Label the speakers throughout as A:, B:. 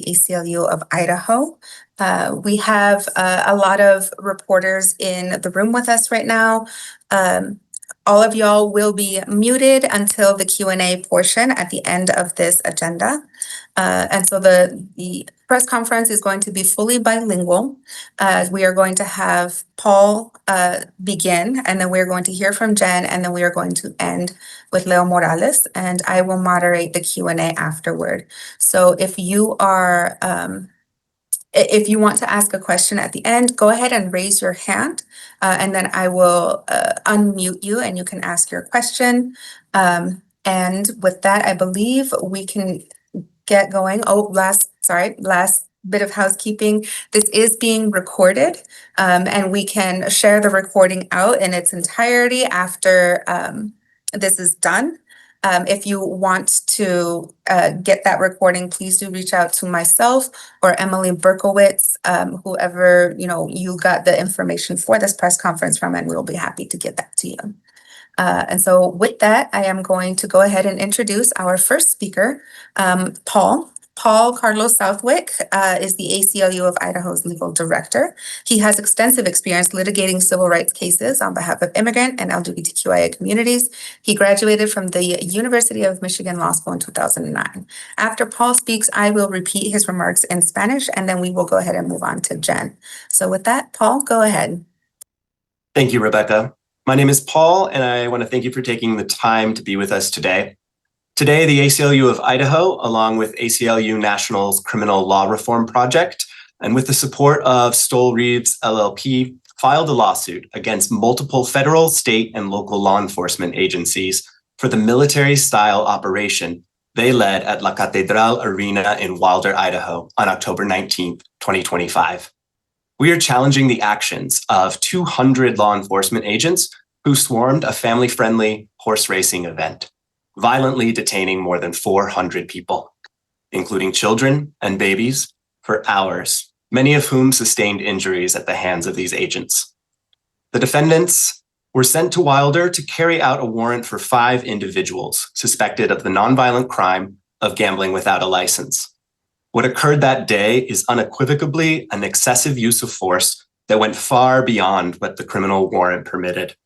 A: ACLU of Idaho. We have a lot of reporters in the room with us right now. All of y'all will be muted until the Q&A portion at the end of this agenda. And so the press conference is going to be fully bilingual. We are going to have Paul begin, and then we're going to hear from Jen, and then we are going to end with Leo Morales, and I will moderate the Q&A afterward. So if you are, if you want to ask a question at the end, go ahead and raise your hand, and then I will unmute you and you can ask your question. And with that, I believe we can get going. Oh, last bit of housekeeping. This is being recorded, and we can share the recording out in its entirety after this is done. If you want to get that recording, please do reach out to myself or Emily Berkowitz, whoever you got the information for this press conference from, and we'll be happy to get that to you. And so with that, I am going to go ahead and introduce our first speaker, Paul. Paul Carlos Southwick is the ACLU of Idaho's legal director. He has extensive experience litigating civil rights cases on behalf of immigrant and LGBTQIA communities. He graduated from the University of Michigan Law School in 2009. After Paul speaks, I will repeat his remarks in Spanish, and then we will go ahead and move on to Jen. So with that, Paul, go ahead.
B: Thank you, Rebecca. My name is Paul, and I want to thank you for taking the time to be with us today. Today, the ACLU of Idaho, along with ACLU National's Criminal Law Reform Project, and with the support of Stoll Reeves LLP, filed a lawsuit against multiple federal, state, and local law enforcement agencies for the military-style operation they led at La Catedral Arena in Wilder, Idaho on October 19th, 2025. We are challenging the actions of 200 law enforcement agents who swarmed a family-friendly horse racing event, violently detaining more than 400 people, including children and babies, for hours, many of whom sustained injuries at the hands of these agents. The defendants were sent to Wilder to carry out a warrant for 5 individuals suspected of the nonviolent crime of gambling without a license. What occurred that day is unequivocally an excessive use of force that went far beyond what the criminal warrant permitted,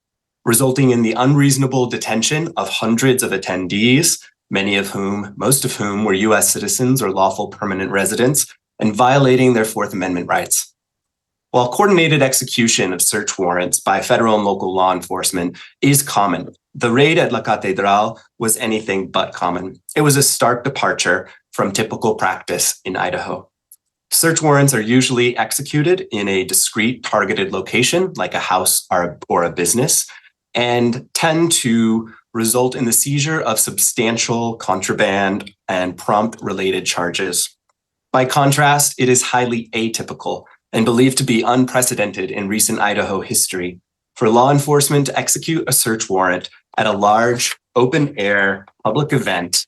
B: resulting in the unreasonable detention of hundreds of attendees, most of whom were U.S. citizens or lawful permanent residents, and violating their Fourth Amendment rights. While coordinated execution of search warrants by federal and local law enforcement is common, the raid at La Catedral was anything but common. It was a stark departure from typical practice in Idaho. Search warrants are usually executed in a discrete targeted location, like a house or a business, and tend to result in the seizure of substantial contraband and prompt related charges. By contrast, it is highly atypical and believed to be unprecedented in recent Idaho history for law enforcement to execute a search warrant at a large, open-air public event,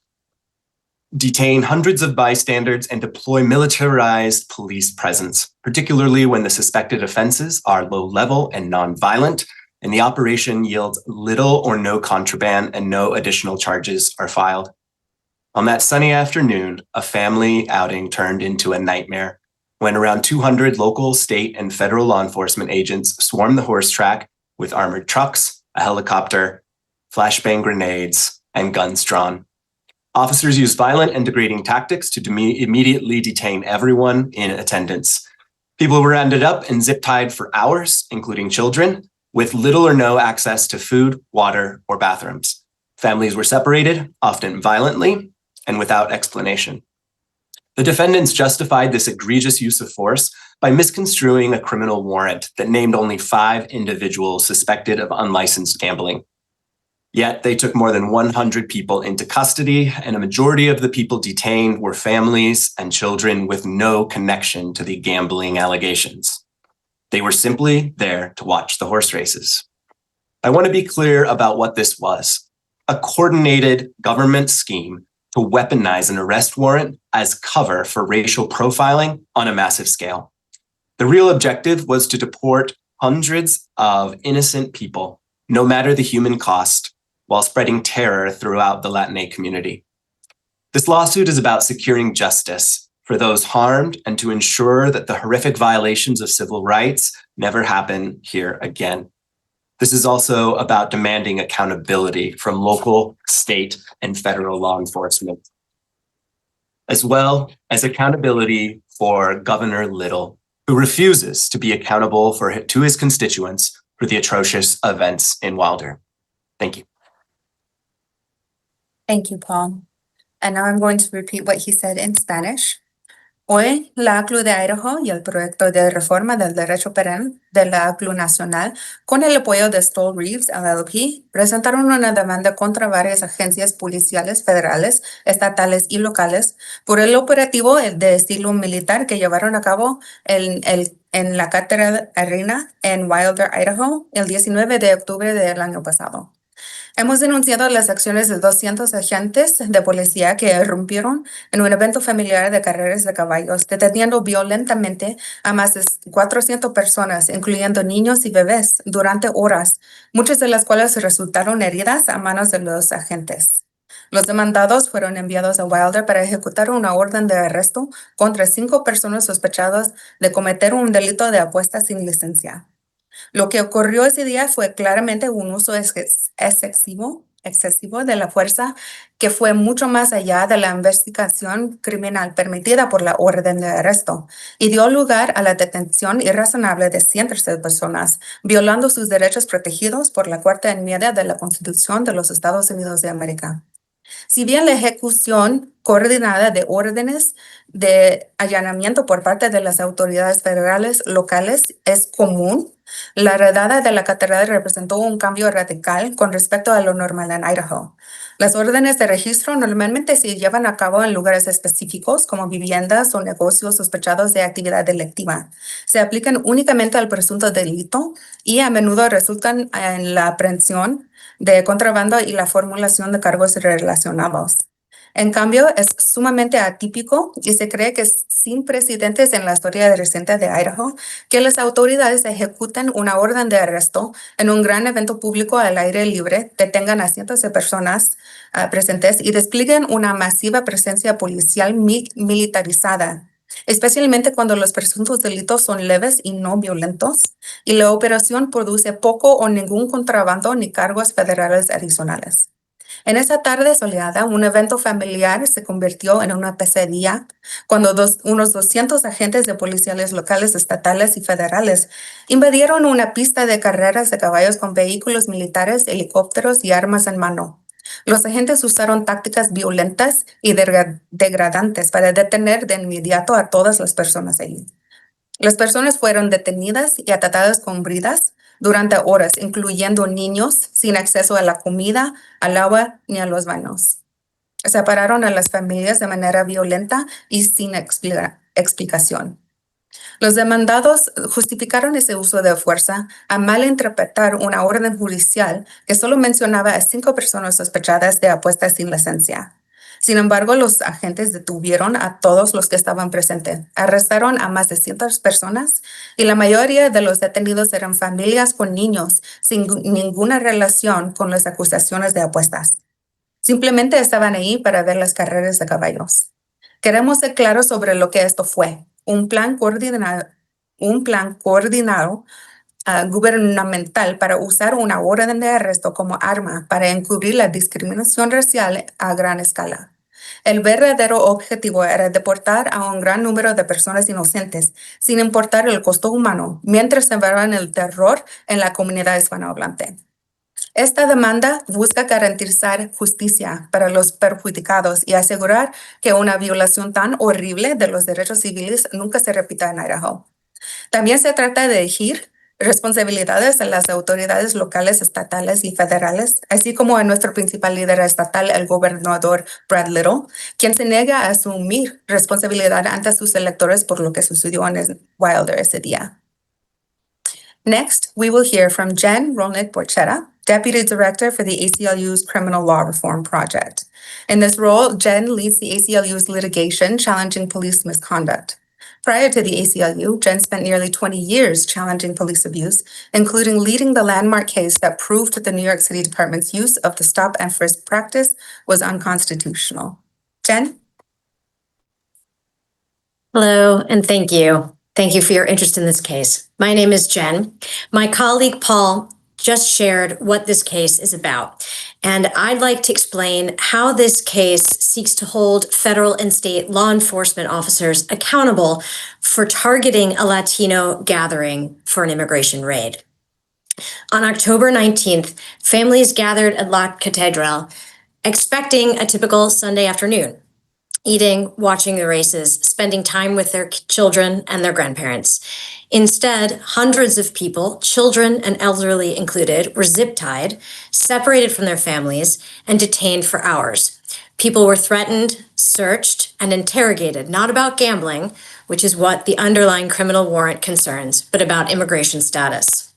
B: detain hundreds of bystanders, and deploy militarized police presence, particularly when the suspected offenses are low-level and nonviolent, and the operation yields little or no contraband and no additional charges are filed. On that sunny afternoon, a family outing turned into a nightmare when around 200 local, state, and federal law enforcement agents swarmed the horse track with armored trucks, a helicopter, flashbang grenades, and guns drawn. Officers used violent and degrading tactics to immediately detain everyone in attendance. People were rounded up and zip-tied for hours, including children, with little or no access to food, water, or bathrooms. Families were separated, often violently, and without explanation. The defendants justified this egregious use of force by misconstruing a criminal warrant that named only 5 individuals suspected of unlicensed gambling. Yet they took more than 100 people into custody, and a majority of the people detained were families and children with no connection to the gambling allegations. They were simply there to watch the horse races. I want to be clear about what this was: a coordinated government scheme to weaponize an arrest warrant as cover for racial profiling on a massive scale. The real objective was to deport hundreds of innocent people, no matter the human cost, while spreading terror throughout the Latinx community. This lawsuit is about securing justice for for those harmed and to ensure that the horrific violations of civil rights never happen here again. This is also about demanding accountability from local, state, and federal law enforcement, as well as accountability for Governor Little, who refuses to be accountable to his constituents for the atrocious events in Wilder. Thank you.
A: Thank you, Paul. And now I'm going to repeat what he said in Spanish. Hoy, la ACLU de Idaho y el proyecto de reforma del derecho penal de la ACLU Nacional, con el apoyo de Stoll Reeves LLP, presentaron una demanda contra varias agencias policiales federales, estatales y locales por el operativo de estilo militar que llevaron a cabo en la Cátedra Arena en Wilder, Idaho, el 19 de octubre del año pasado. Hemos denunciado las acciones de 200 agentes de policía que irrumpieron en un evento familiar de carreras de caballos, deteniendo violentamente a más de 400 personas, incluyendo niños y bebés, durante horas, muchas de las cuales resultaron heridas a manos de los agentes. Los demandados fueron enviados a Wilder para ejecutar una orden de arresto contra 5 personas sospechadas de cometer un delito de apuesta sin licencia. Lo que ocurrió ese día fue claramente un uso excesivo de la fuerza que fue mucho más allá de la investigación criminal permitida por la orden de arresto y dio lugar a la detención irrazonable de cientos de personas, violando sus derechos protegidos por la Cuarta Enmienda de la Constitución de los Estados Unidos de América. Si bien la ejecución coordinada de órdenes de allanamiento por parte de las autoridades federales locales es común, la redada de la catedral representó un cambio radical con respecto a lo normal en Idaho. Las órdenes de registro normalmente se llevan a cabo en lugares específicos como viviendas o negocios sospechados de actividad delictiva. Se aplican únicamente al presunto delito y a menudo resultan en la aprehensión de contrabando y la formulación de cargos relacionados. En cambio, es sumamente atípico y se cree que es sin precedentes en la historia reciente de Idaho que las autoridades ejecuten una orden de arresto en un gran evento público al aire libre, detengan a cientos de personas presentes y desplieguen una masiva presencia policial militarizada, especialmente cuando los presuntos delitos son leves y no violentos, y la operación produce poco o ningún contrabando ni cargos federales adicionales. En esa tarde soleada, un evento familiar se convirtió en una pesadilla cuando unos 200 agentes de policías locales, estatales y federales invadieron una pista de carreras de caballos con vehículos militares, helicópteros y armas en mano. Los agentes usaron tácticas violentas y degradantes para detener de inmediato a todas las personas allí. Las personas fueron detenidas y atacadas con bridas durante horas, incluyendo niños sin acceso a la comida, al agua ni a los baños. Separaron a las familias de manera violenta y sin explicación. Los demandados justificaron ese uso de fuerza a malinterpretar una orden judicial que solo mencionaba a 5 personas sospechadas de apuestas sin licencia. Sin embargo, los agentes detuvieron a todos los que estaban presentes, arrestaron a más de 100 personas y la mayoría de los detenidos eran familias con niños sin ninguna relación con las acusaciones de apuestas. Simplemente estaban ahí para ver las carreras de caballos. Queremos ser claros sobre lo que esto fue, un plan coordinado gubernamental para usar una orden de arresto como arma para encubrir la discriminación racial a gran escala. El verdadero objetivo era deportar a un gran número de personas inocentes, sin importar el costo humano, mientras sembraban el terror en la comunidad hispanohablante. Esta demanda busca garantizar justicia para los perjudicados y asegurar que una violación tan horrible de los derechos civiles nunca se repita en Idaho. También se trata de exigir responsabilidades a las autoridades locales, estatales y federales, así como a nuestro principal líder estatal, el gobernador Brad Little, quien se niega a asumir responsabilidad ante sus electores por lo que sucedió en Wilder ese día. Next, we will hear from Jen Roletta, Deputy Director for the ACLU's Criminal Law Reform Project. In this role, Jen leads the ACLU's litigation challenging police misconduct. Prior to the ACLU, Jen spent nearly 20 years challenging police abuse, including leading the landmark case that proved that the New York City Department's use of the stop and frisk practice was unconstitutional. Jen?
C: Hello, and thank you. Thank you for your interest in this case. My name is Jen. My colleague Paul just shared what this case is about, and I'd like to explain how this case seeks to hold federal and state law enforcement officers accountable for targeting a Latino gathering for an immigration raid. On October 19th, families gathered at La Catedral expecting a typical Sunday afternoon, eating, watching the races, spending time with their children and their grandparents. Instead, hundreds of people, children and elderly included, were zip-tied, separated from their families, and detained for hours. People were threatened, searched, and interrogated, not about gambling, which is what the underlying criminal warrant concerns, but about immigration status.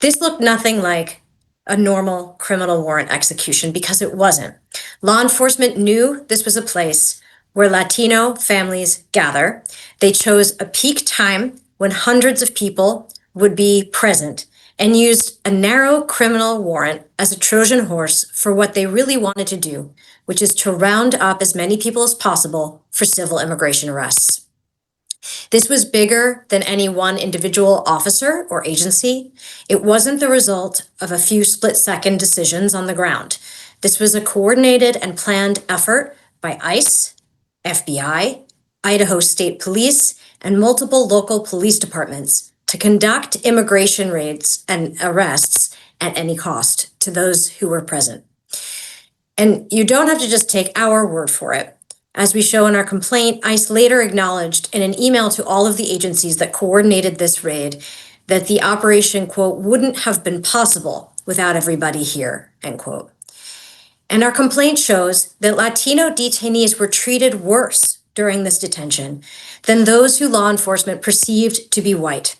C: This looked nothing like a normal criminal warrant execution because it wasn't. Law enforcement knew this was a place where Latino families gather. They chose a peak time when hundreds of people would be present and used a narrow criminal warrant as a Trojan horse for what they really wanted to do, which is to round up as many people as possible for civil immigration arrests. This was bigger than any one individual officer or agency. It wasn't the result of a few split-second decisions on the ground. This was a coordinated and planned effort by ICE, FBI, Idaho State Police, and multiple local police departments to conduct immigration raids and arrests at any cost to those who were present. And you don't have to just take our word for it. As we show in our complaint, ICE later acknowledged in an email to all of the agencies that coordinated this raid that the operation, quote, wouldn't have been possible without everybody here, end quote. And our complaint shows that Latino detainees were treated worse during this detention than those who law enforcement perceived to be white.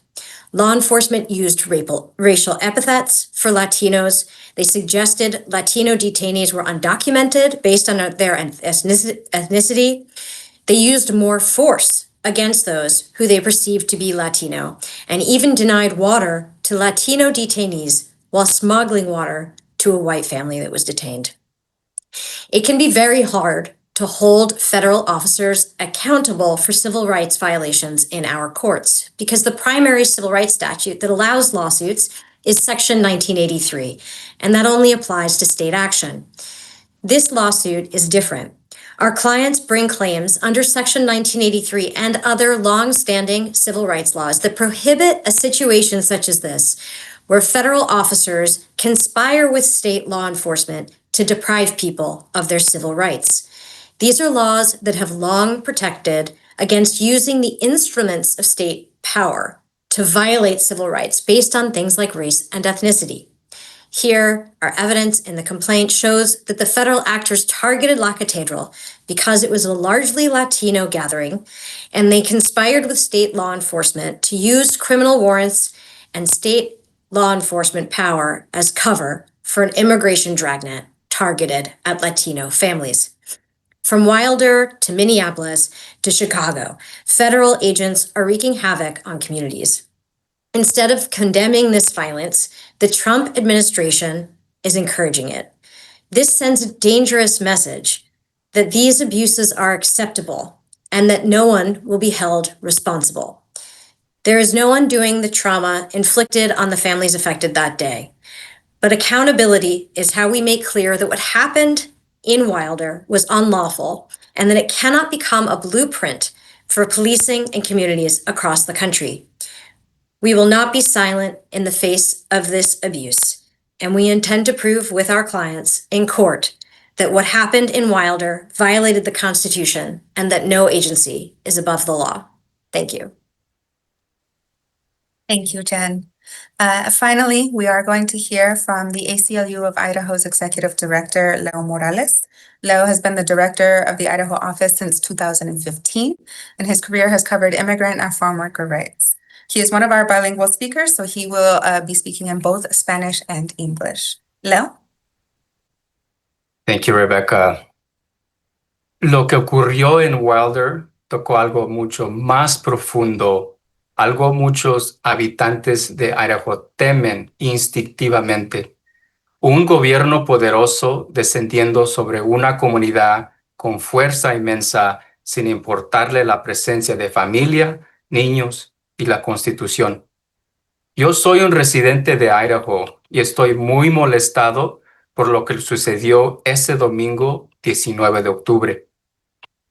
C: Law enforcement used racial epithets for Latinos. They suggested Latino detainees were undocumented based on their ethnicity. They used more force against those who they perceived to be Latino, and even denied water to Latino detainees while smuggling water to a white family that was detained. It can be very hard to hold federal officers accountable for civil rights violations in our courts because the primary civil rights statute that allows lawsuits is Section 1983, and that only applies to state action. This lawsuit is different. Our clients bring claims under Section 1983 and other long-standing civil rights laws that prohibit a situation such as this, where federal officers conspire with state law enforcement to deprive people of their civil rights. These are laws that have long protected against using the instruments of state power to violate civil rights based on things like race and ethnicity. Here, our evidence in the complaint shows that the federal actors targeted La Catedral because it was a largely Latino gathering, and they conspired with state law enforcement to use criminal warrants and state law enforcement power as cover for an immigration dragnet targeted at Latino families. From Wilder to Minneapolis to Chicago, federal agents are wreaking havoc on communities. Instead of condemning this violence, the Trump administration is encouraging it. This sends a dangerous message that these abuses are acceptable and that no one will be held responsible. There is no undoing the trauma inflicted on the families affected that day. But accountability is how we make clear that what happened in Wilder was unlawful and that it cannot become a blueprint for policing in communities across the country. We will not be silent in the face of this abuse, and we intend to prove with our clients in court that what happened in Wilder violated the Constitution and that no agency is above the law. Thank you.
A: Thank you, Jen. Finally, we are going to hear from the ACLU of Idaho's Executive Director, Leo Morales. Leo has been the director of the Idaho office since 2015, and his career has covered immigrant and farm worker rights. He is one of our bilingual speakers, so he will be speaking in both Spanish and English. Leo?
D: Thank you, Rebecca. Lo que ocurrió en Wilder tocó algo mucho más profundo, algo muchos habitantes de Idaho temen instintivamente. Un gobierno poderoso descendiendo sobre una comunidad con fuerza inmensa sin importarle la presencia de familia, niños y la Constitución. Yo soy un residente de Idaho y estoy muy molestado por lo que sucedió ese domingo 19 de octubre.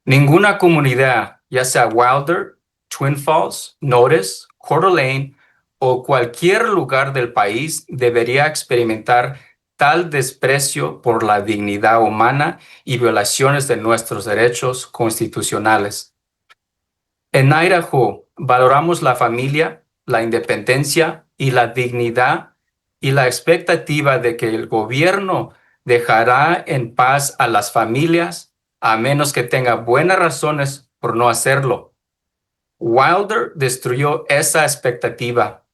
D: Ninguna comunidad, ya sea Wilder, Twin Falls, Notice, Coeur d'Alene o cualquier lugar del país debería experimentar tal desprecio por la dignidad humana y violaciones de nuestros derechos constitucionales. En Idaho valoramos la familia, la independencia y la dignidad y la expectativa de que el gobierno dejará en paz a las familias a menos que tenga buenas razones por no hacerlo. Wilder destruyó esa expectativa.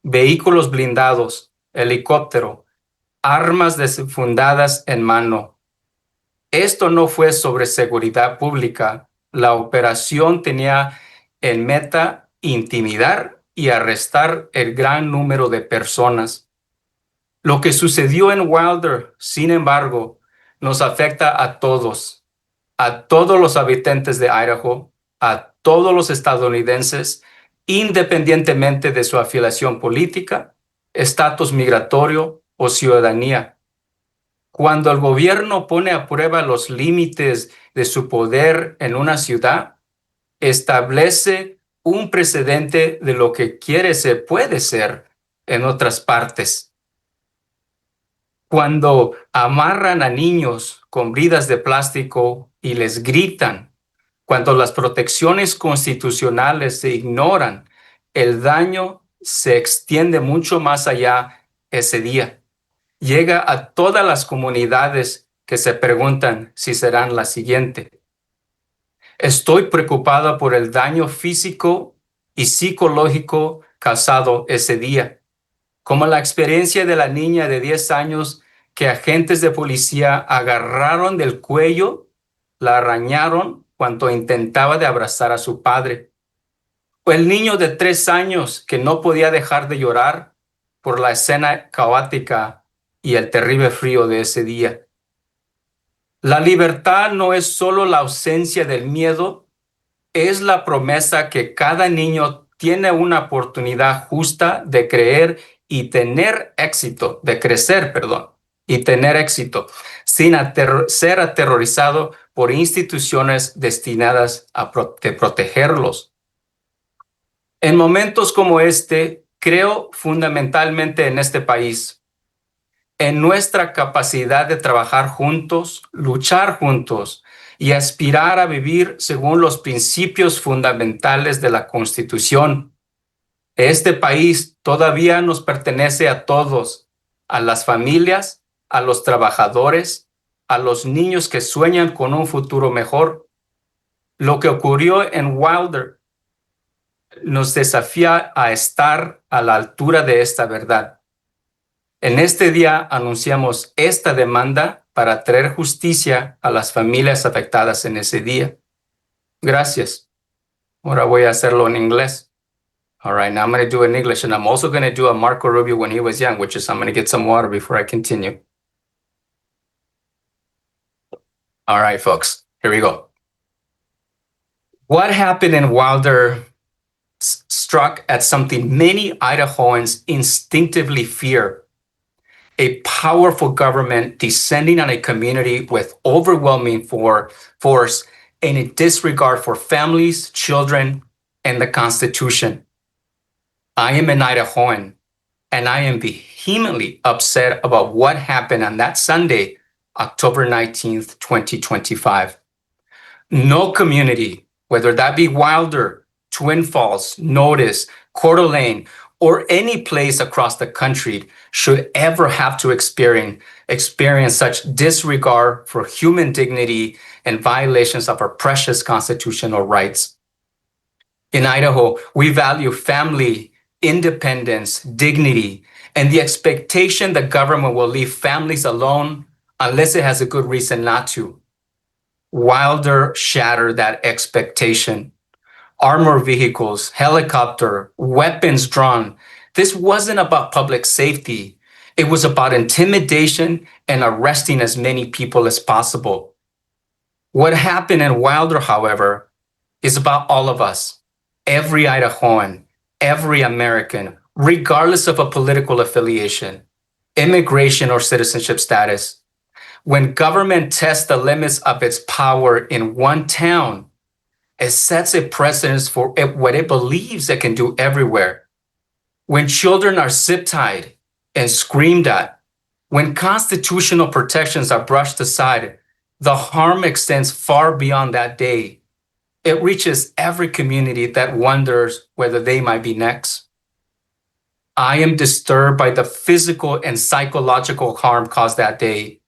D: Vehículos blindados, helicóptero, armas desenfundadas en mano. Esto no fue sobre seguridad pública. La operación tenía en meta intimidar y arrestar el gran número de personas. Lo que sucedió en Wilder, sin embargo, nos afecta a todos los habitantes de Idaho, a todos los estadounidenses, independientemente de su afiliación política, estatus migratorio o ciudadanía. Cuando el gobierno pone a prueba los límites de su poder en una ciudad, establece un precedente de lo que puede ser en otras partes. Cuando amarran a niños con bridas de plástico y les gritan, cuando las protecciones constitucionales se ignoran, el daño se extiende mucho más allá ese día. Llega a todas las comunidades que se preguntan si serán la siguiente. Estoy preocupada por el daño físico y psicológico causado ese día, como la experiencia de la niña de 10 años que agentes de policía agarraron del cuello, la arañaron cuando intentaba de abrazar a su padre. O el niño de 3 años que no podía dejar de llorar por la escena caótica y el terrible frío de ese día. La libertad no es solo la ausencia del miedo, es la promesa que cada niño tiene una oportunidad justa de creer y tener éxito, de crecer, y tener éxito, sin ser aterrorizado por instituciones destinadas a protegerlos. En momentos como este, creo fundamentalmente en este país, en nuestra capacidad de trabajar juntos, luchar juntos y aspirar a vivir según los principios fundamentales de la Constitución. Este país todavía nos pertenece a todos, a las familias, a los trabajadores, a los niños que sueñan con un futuro mejor. Lo que ocurrió en Wilder nos desafía a estar a la altura de esta verdad. En este día anunciamos esta demanda para traer justicia a las familias afectadas en ese día. Gracias. Ahora voy a hacerlo en inglés. All right, now I'm going to do it in English, and I'm also going to do a Marco Rubio when he was young, which is I'm going to get some water before I continue. All right, folks, here we go. What happened in Wilder struck at something many Idahoans instinctively fear: a powerful government descending on a community with overwhelming force and a disregard for families, children, and the Constitution. I am an Idahoan, and I am vehemently upset about what happened on that Sunday, October 19th, 2025. No community, whether that be Wilder, Twin Falls, Notice, Coeur d'Alene, or any place across the country should ever have to experience such disregard for human dignity and violations of our precious constitutional rights. In Idaho, we value family, independence, dignity, and the expectation that government will leave families alone unless it has a good reason not to. Wilder shattered that expectation. Armored vehicles, helicopter, weapons drawn. This wasn't about public safety. It was about intimidation and arresting as many people as possible. What happened in Wilder, however, is about all of us, every Idahoan, every American, regardless of a political affiliation, immigration, or citizenship status. When government tests the limits of its power in one town, it sets a precedent for what it believes it can do everywhere. When children are zip-tied and screamed at, when constitutional protections are brushed aside, the harm extends far beyond that day. It reaches every community that wonders whether they might be next. I am disturbed by the physical and psychological harm caused that day,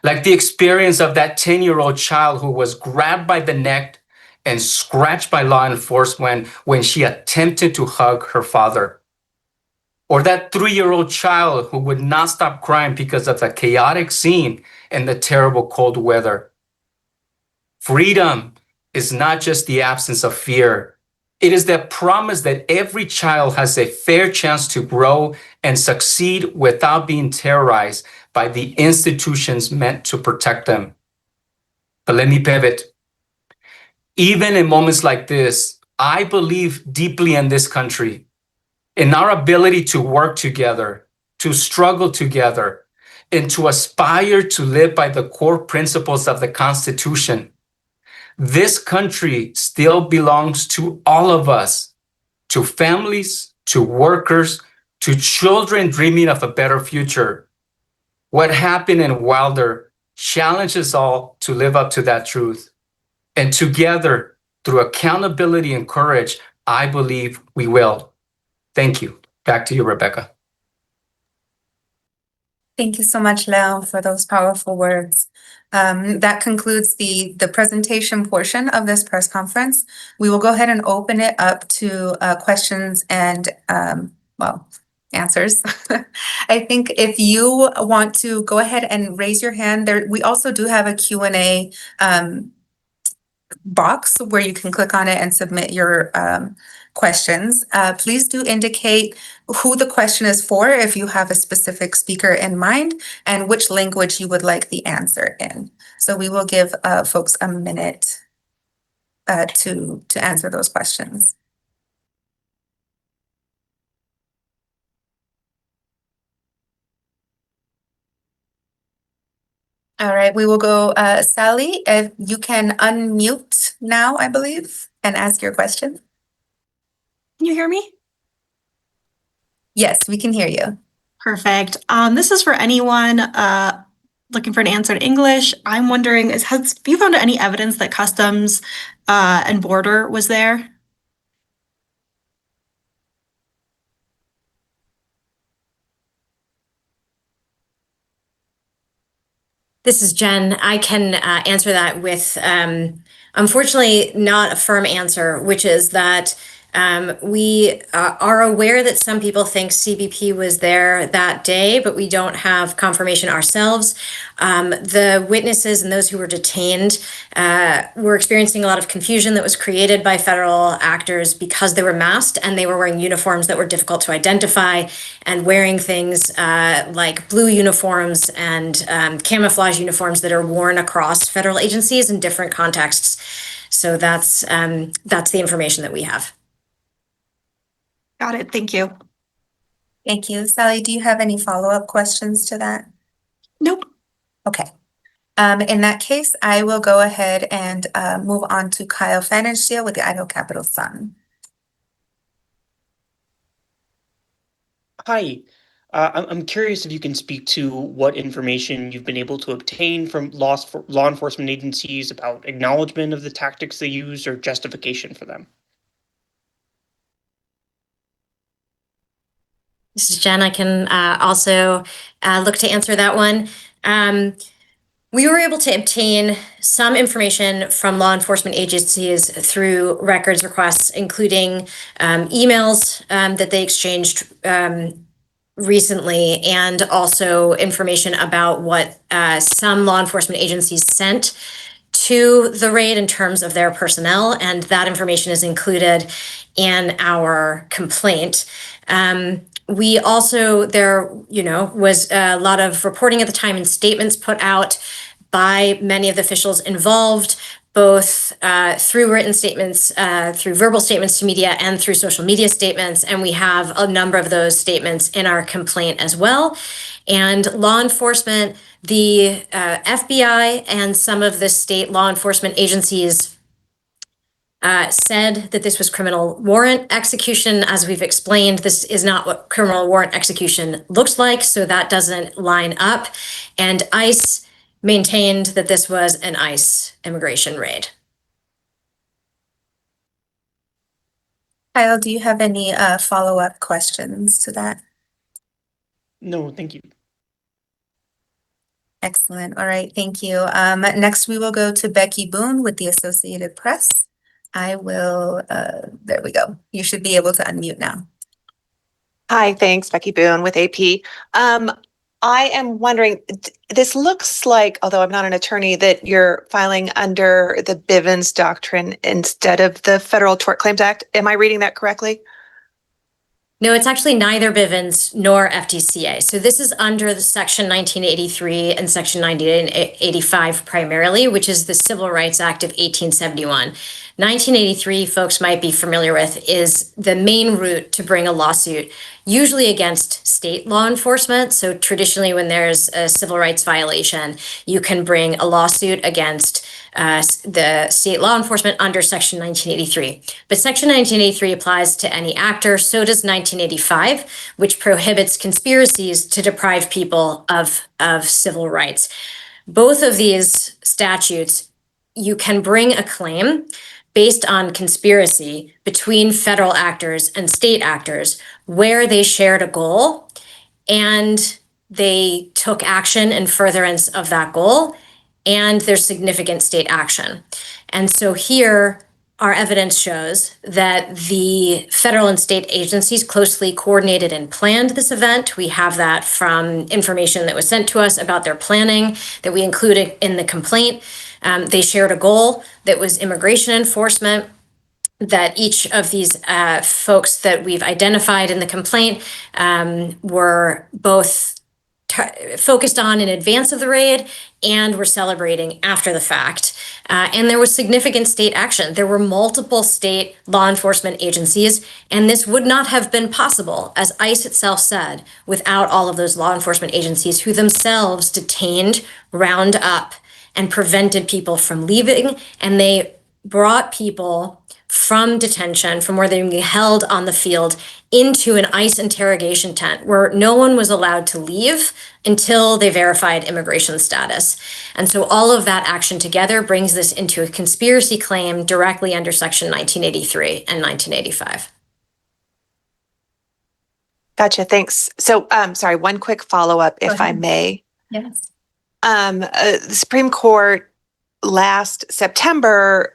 D: like the experience of that 10-year-old child who was grabbed by the neck and scratched by law enforcement when she attempted to hug her father. Or that 3-year-old child who would not stop crying because of the chaotic scene and the terrible cold weather. Freedom is not just the absence of fear. It is the promise that every child has a fair chance to grow and succeed without being terrorized by the institutions meant to protect them. But let me pivot. Even in moments like this, I believe deeply in this country, in our ability to work together, to struggle together, and to aspire to live by the core principles of the Constitution. This country still belongs to all of us, to families, to workers, to children dreaming of a better future. What happened in Wilder challenges all to live up to that truth. And together, through accountability and courage, I believe we will. Thank you. Back to you, Rebecca.
A: Thank you so much, Leo, for those powerful words. That concludes the presentation portion of this press conference. We will go ahead and open it up to questions and, answers. I think if you want to go ahead and raise your hand, we also do have a Q&A box where you can click on it and submit your questions. Please do indicate who the question is for if you have a specific speaker in mind and which language you would like the answer in. So we will give folks a minute to answer those questions. All right, we will go, Sally, if you can unmute now, I believe, and ask your question.
E: Can you hear me?
A: Yes, we can hear you.
E: Perfect. This is for anyone looking for an answer in English. I'm wondering, have you found any evidence that Customs and Border was there?
C: This is Jen. I can answer that with, unfortunately, not a firm answer, which is that we are aware that some people think CBP was there that day, but we don't have confirmation ourselves. The witnesses and those who were detained were experiencing a lot of confusion that was created by federal actors because they were masked and they were wearing uniforms that were difficult to identify and wearing things like blue uniforms and camouflage uniforms that are worn across federal agencies in different contexts. So that's the information that we have.
E: Got it. Thank you.
A: Thank you. Sally, do you have any follow-up questions to that?
E: Nope.
A: Okay. In that case, I will go ahead and move on to Kyle Pfannenstiel with the Idaho Capital Sun.
F: Hi. I'm curious if you can speak to what information you've been able to obtain from law enforcement agencies about acknowledgement of the tactics they use or justification for them.
C: This is Jen. I can also look to answer that one. We were able to obtain some information from law enforcement agencies through records requests, including emails that they exchanged recently, and also information about what some law enforcement agencies sent to the raid in terms of their personnel, and that information is included in our complaint. We also, there was a lot of reporting at the time and statements put out by many of the officials involved, both through written statements, through verbal statements to media, and through social media statements. And we have a number of those statements in our complaint as well. And law enforcement, the FBI and some of the state law enforcement agencies said that this was criminal warrant execution. As we've explained, this is not what criminal warrant execution looks like, so that doesn't line up. And ICE maintained that this was an ICE immigration raid.
A: Kyle, do you have any follow-up questions to that?
F: No, thank you.
A: Excellent. All right, thank you. Next, we will go to Becky Boone with the Associated Press. I will, there we go. You should be able to unmute now.
G: Hi, thanks. Becky Boone with AP. I am wondering, this looks like, although I'm not an attorney, that you're filing under the Bivens doctrine instead of the Federal Tort Claims Act. Am I reading that correctly?
C: No, it's actually neither Bivens nor FTCA. So this is under the Section 1983 and Section 1985 primarily, which is the Civil Rights Act of 1871. 1983, folks might be familiar with, is the main route to bring a lawsuit, usually against state law enforcement. So traditionally, when there's a civil rights violation, you can bring a lawsuit against the state law enforcement under Section 1983. But Section 1983 applies to any actor. So does 1985, which prohibits conspiracies to deprive people of civil rights. Both of these statutes, you can bring a claim based on conspiracy between federal actors and state actors where they shared a goal and they took action in furtherance of that goal, and there's significant state action. And so here, our evidence shows that the federal and state agencies closely coordinated and planned this event. We have that from information that was sent to us about their planning that we included in the complaint. They shared a goal that was immigration enforcement, that each of these folks that we've identified in the complaint were both focused on in advance of the raid and were celebrating after the fact. And there was significant state action. There were multiple state law enforcement agencies, and this would not have been possible, as ICE itself said, without all of those law enforcement agencies who themselves detained, round up, and prevented people from leaving. And they brought people from detention, from where they were being held on the field, into an ICE interrogation tent where no one was allowed to leave until they verified immigration status. And so all of that action together brings this into a conspiracy claim directly under Section 1983 and 1985.
G: Gotcha, thanks. So, sorry, one quick follow-up, if I may.
A: Yes.
G: The Supreme Court last September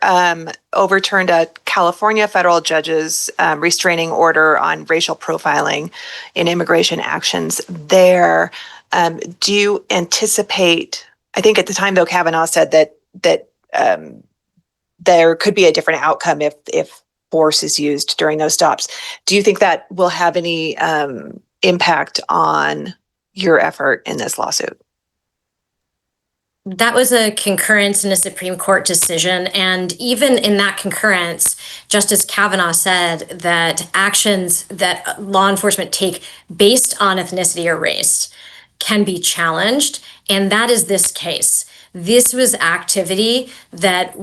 G: overturned a California federal judge's restraining order on racial profiling in immigration actions there. Do you anticipate, I think at the time, though, Kavanaugh said that there could be a different outcome if force is used during those stops. Do you think that will have any impact on your effort in this lawsuit?
C: That was a concurrence in a Supreme Court decision. And even in that concurrence, Justice Kavanaugh said that actions that law enforcement take based on ethnicity or race can be challenged. And that is this case. This was activity that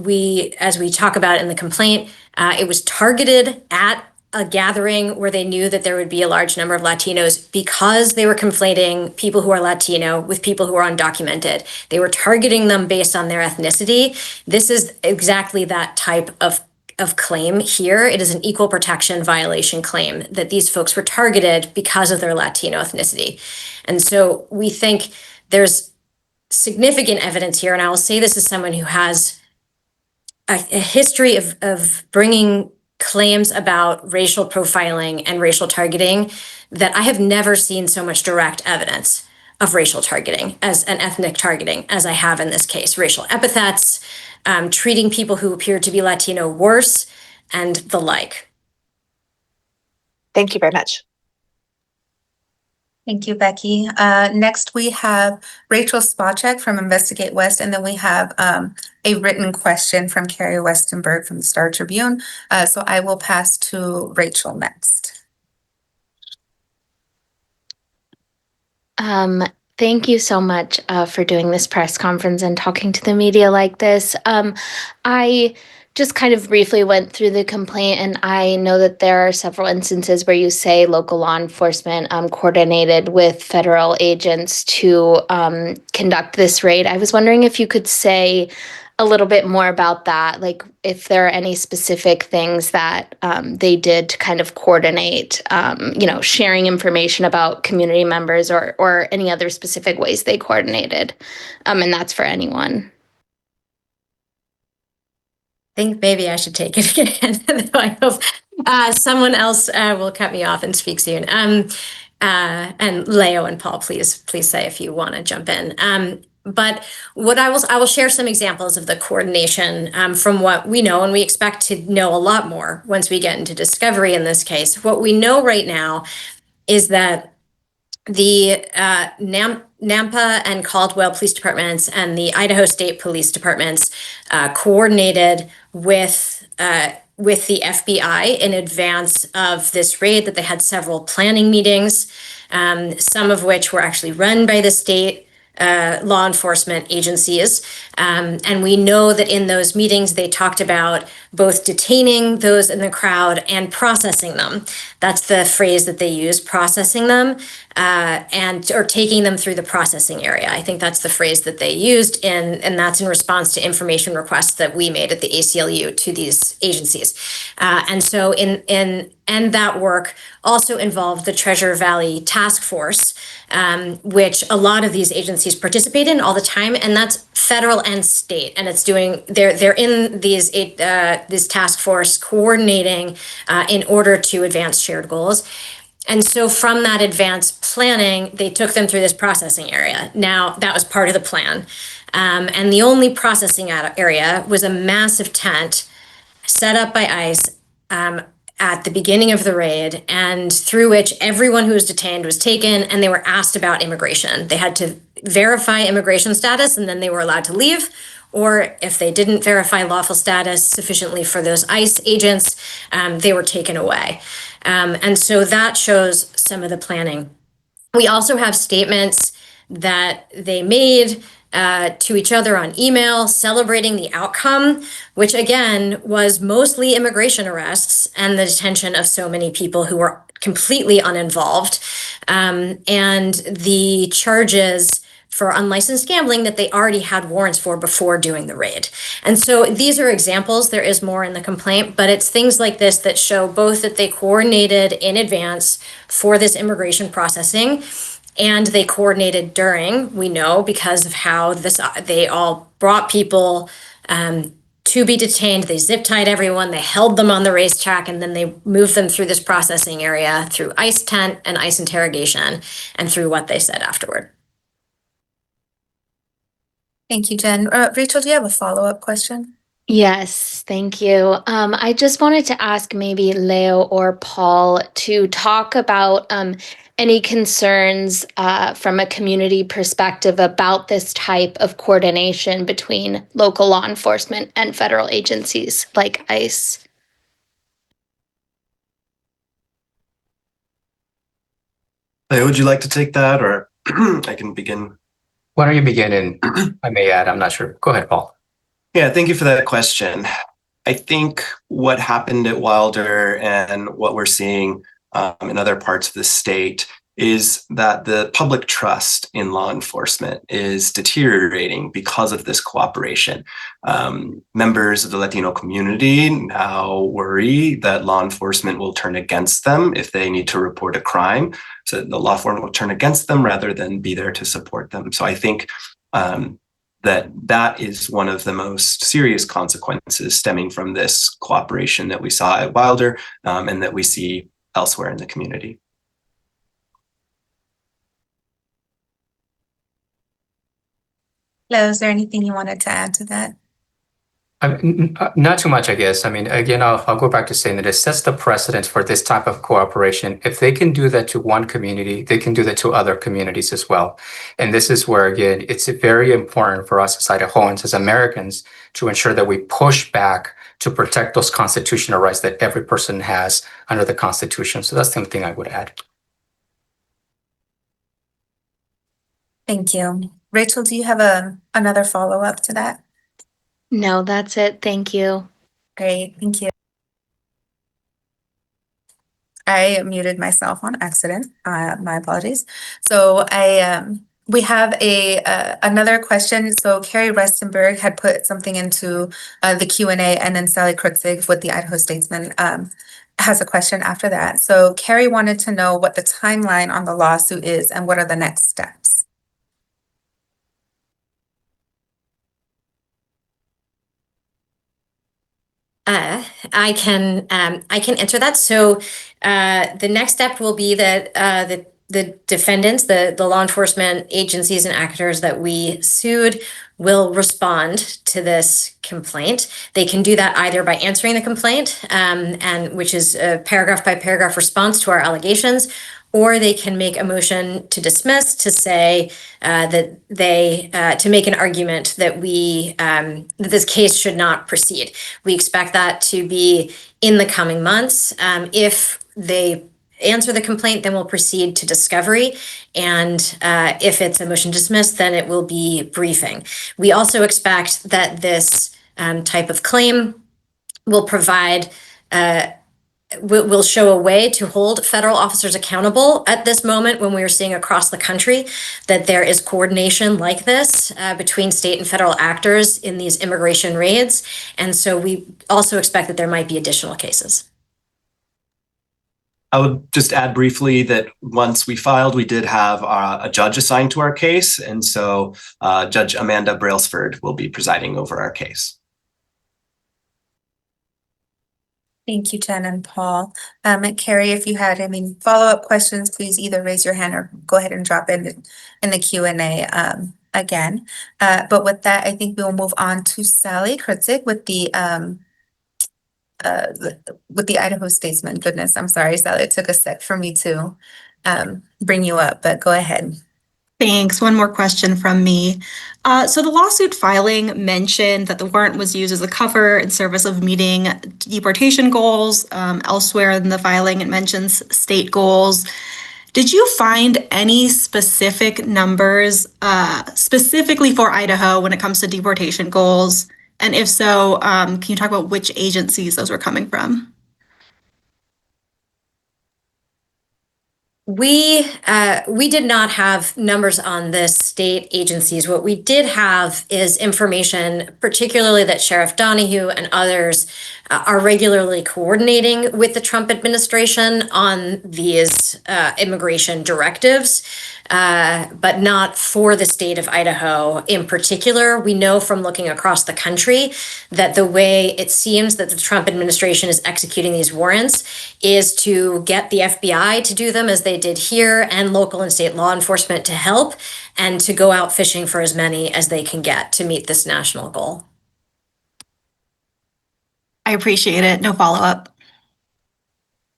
C: as we talk about in the complaint, it was targeted at a gathering where they knew that there would be a large number of Latinos because they were conflating people who are Latino with people who are undocumented. They were targeting them based on their ethnicity. This is exactly that type of claim here. It is an equal protection violation claim that these folks were targeted because of their Latino ethnicity. And so we think there's significant evidence here. And I will say this as someone who has a history of bringing claims about racial profiling and racial targeting, that I have never seen so much direct evidence of racial targeting as an ethnic targeting as I have in this case. Racial epithets, treating people who appear to be Latino worse, and the like.
G: Thank you very much.
A: Thank you, Becky. Next, we have Rachel Spacek from Investigate West, and then we have a written question from Carrie Westenberg from the Star Tribune. So I will pass to Rachel next.
H: Thank you so much for doing this press conference and talking to the media like this. I just kind of briefly went through the complaint, and I know that there are several instances where you say local law enforcement coordinated with federal agents to conduct this raid. I was wondering if you could say a little bit more about that, like if there are any specific things that they did to kind of coordinate, sharing information about community members or any other specific ways they coordinated. And that's for anyone.
C: Think maybe I should take it again. Though I hope someone else will cut me off and speak soon. And Leo and Paul, please say if you want to jump in. But what I will share some examples of the coordination from what we know, and we expect to know a lot more once we get into discovery in this case. What we know right now is that the Nampa and Caldwell police departments and the Idaho State Police Departments coordinated with the FBI in advance of this raid, that they had several planning meetings, some of which were actually run by the state law enforcement agencies. And we know that in those meetings, they talked about both detaining those in the crowd and processing them. That's the phrase that they use, processing them, or taking them through the processing area. I think that's the phrase that they used, and that's in response to information requests that we made at the ACLU to these agencies. And so and that work also involved the Treasure Valley Task Force, which a lot of these agencies participate in all the time, and that's federal and state. And they're in this task force coordinating in order to advance shared goals. And so from that advanced planning, they took them through this processing area. Now, that was part of the plan. And the only processing area was a massive tent set up by ICE at the beginning of the raid, and through which everyone who was detained was taken, and they were asked about immigration. They had to verify immigration status, and then they were allowed to leave. Or if they didn't verify lawful status sufficiently for those ICE agents, they were taken away. And so that shows some of the planning. We also have statements that they made to each other on email celebrating the outcome, which again was mostly immigration arrests and the detention of so many people who were completely uninvolved, and the charges for unlicensed gambling that they already had warrants for before doing the raid. And so these are examples. There is more in the complaint, but it's things like this that show both that they coordinated in advance for this immigration processing, and they coordinated during, we know, because of how they all brought people to be detained. They zip tied everyone, they held them on the racetrack, and then they moved them through this processing area through ICE tent and ICE interrogation and through what they said afterward.
A: Thank you, Jen. Rachel, do you have a follow-up question?
H: Yes, thank you. I just wanted to ask maybe Leo or Paul to talk about any concerns from a community perspective about this type of coordination between local law enforcement and federal agencies like ICE.
B: Leo, would you like to take that, or I can begin?
D: Why don't you begin, and I may add, I'm not sure. Go ahead, Paul.
B: Yeah, thank you for that question. I think what happened at Wilder and what we're seeing in other parts of the state is that the public trust in law enforcement is deteriorating because of this cooperation. Members of the Latino community now worry that law enforcement will turn against them if they need to report a crime. So the law enforcement will turn against them rather than be there to support them. So I think that is one of the most serious consequences stemming from this cooperation that we saw at Wilder and that we see elsewhere in the community.
A: Leo, is there anything you wanted to add to that?
D: Not too much, I guess. I mean, again, I'll go back to saying that it sets the precedent for this type of cooperation. If they can do that to one community, they can do that to other communities as well. And this is where, again, it's very important for us as Idahoans, as Americans, to ensure that we push back to protect those constitutional rights that every person has under the Constitution. So that's the only thing I would add.
A: Thank you. Rachel, do you have another follow-up to that?
H: No, that's it. Thank you.
A: Great, thank you. I muted myself on accident. My apologies. So we have another question. So Carrie Restenberg had put something into the Q&A, and then Sally Krutzig with the Idaho Statesman has a question after that. So Carrie wanted to know what the timeline on the lawsuit is and what are the next steps.
C: I can answer that. So the next step will be that the defendants, the law enforcement agencies and actors that we sued will respond to this complaint. They can do that either by answering the complaint, and which is a paragraph by paragraph response to our allegations, or they can make a motion to dismiss to say that they to make an argument that that this case should not proceed. We expect that to be in the coming months. If they answer the complaint, then we'll proceed to discovery. And if it's a motion to dismiss, then it will be briefing. We also expect that this type of claim will provide will show a way to hold federal officers accountable at this moment when we are seeing across the country that there is coordination like this between state and federal actors in these immigration raids. And so we also expect that there might be additional cases.
B: I would just add briefly that once we filed, we did have a judge assigned to our case. And so Judge Amanda Brailsford will be presiding over our case.
A: Thank you, Jen and Paul. Carrie, if you had any follow-up questions, please either raise your hand or go ahead and drop in the Q&A again. But with that, I think we will move on to Sally Krutzig with the Idaho Statesman. Goodness, I'm sorry, Sally. It took a sec for me to bring you up, but go ahead.
E: Thanks. One more question from me. So the lawsuit filing mentioned that the warrant was used as a cover in service of meeting deportation goals. Elsewhere in the filing, it mentions state goals. Did you find any specific numbers specifically for Idaho when it comes to deportation goals? And if so, can you talk about which agencies those were coming from?
C: We did not have numbers on the state agencies. What we did have is information, particularly that Sheriff Donahue and others are regularly coordinating with the Trump administration on these immigration directives, but not for the state of Idaho in particular. We know from looking across the country that the way it seems that the Trump administration is executing these warrants is to get the FBI to do them as they did here, and local and state law enforcement to help, and to go out fishing for as many as they can get to meet this national goal.
E: I appreciate it. No follow-up.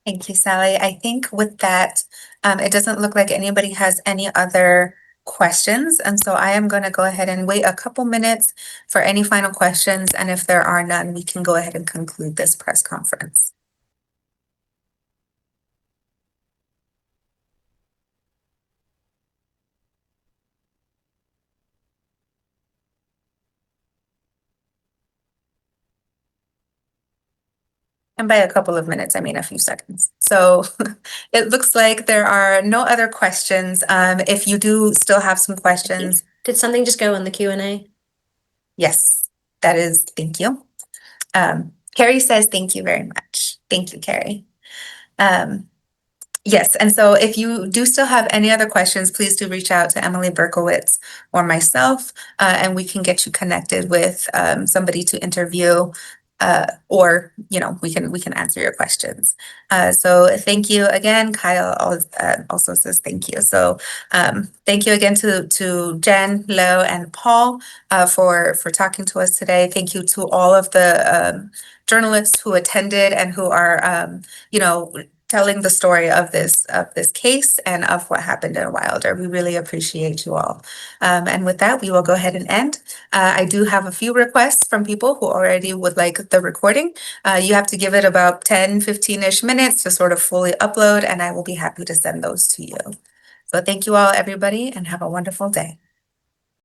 A: Thank you, Sally. I think with that, it doesn't look like anybody has any other questions. And so I am going to go ahead and wait a couple minutes for any final questions. And if there are none, we can go ahead and conclude this press conference. And by a couple of minutes, I mean a few seconds. So it looks like there are no other questions. If you do still have some questions.
C: Did something just go in the Q&A?
A: Yes, that is, thank you. Carrie says, thank you very much. Thank you, Carrie. Yes, and so if you do still have any other questions, please do reach out to Emily Berkowitz or myself, and we can get you connected with somebody to interview or, we can answer your questions. So thank you again. Kyle also says thank you. So thank you again to Jen, Lo, and Paul for talking to us today. Thank you to all of the journalists who attended and who are, telling the story of this case and of what happened in Wilder. We really appreciate you all. And with that, we will go ahead and end. I do have a few requests from people who already would like the recording. You have to give it about 10, 15-ish minutes to sort of fully upload, and I will be happy to send those to you. So thank you all, everybody, and have a wonderful day.